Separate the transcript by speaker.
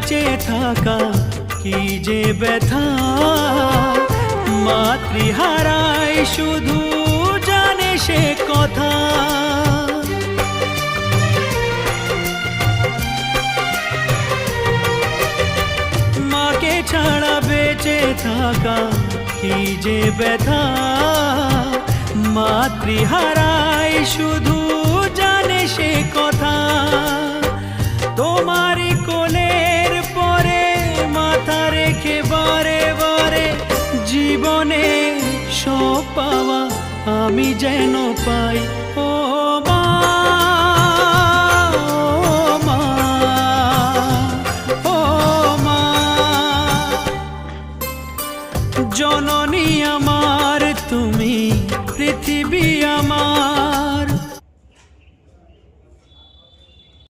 Speaker 1: বেঁচে থাকা কি যে ব্যথা, মাতৃহারায় শুধু জানে সে কথা। মাকে ছাড়া বেঁচে থাকা কি যে ব্যথা, মাতৃহারায় শুধু জানে সে কথা। তোমারই কোলের পরে মাথা রেখে বারে বারে জীবনে সব পাওয়া আমি যেন পাই